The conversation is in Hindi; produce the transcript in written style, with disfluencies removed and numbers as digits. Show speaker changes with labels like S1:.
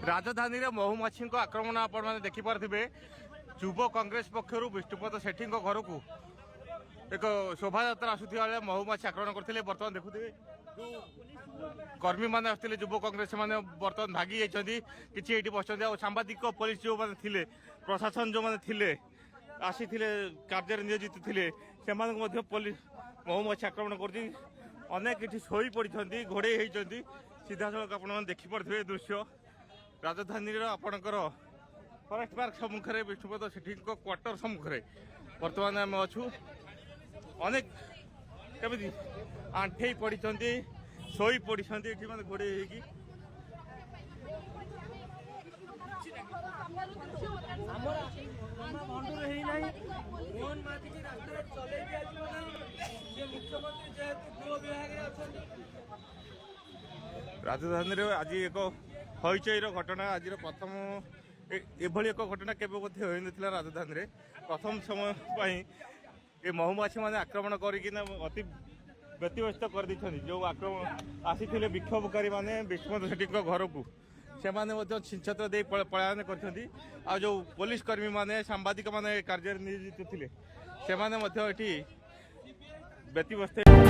S1: राजधानी में महुमाछी आक्रमण आपण मैंने देखिपे युव कांग्रेस पक्षर विष्णुपद सेठी घर को एक शोभा यात्रा आसुवा महुमाछी आक्रमण करते बर्तमान देखुए कर्मी मैंने आसते युव कांग्रेस मैंने बर्तमान भागी जाइए किसी ये बस सांबादिक पुलिस जो मैंने थे प्रशासन जो मैंने थे आसी कार्य नियोजित थे से पुलिस महुमाछी आक्रमण कर अनेक ये शोई पड़ी घोड़े होती सीधा सड़क आप देखिपे दृश्य राजधानी आपणकर फरेस्ट पार्क सम्मुखें विष्णुपद सेठी क्वार्टर सम्मुखें बर्तमान आम अच्छू अनेक केमी आंठे पड़ी शोई पड़ी मैंने घोड़े होगी राजधानी आज एक हईचईर घटना आज प्रथम एभली एक घटना केवे होता राजधानी में प्रथम समय ये महुमाछी मैंने आक्रमण करना अति व्यतिव्यस्त कर जो आक्रमण आसी विक्षोभकारी मैंने विष्णुपद सेठी घर को से छिंछत्र दे पलायन कर जो पुलिस कर्मी मैंने सांबादिक मैंने कार्य नियोजित थे से व्यतिव्यस्त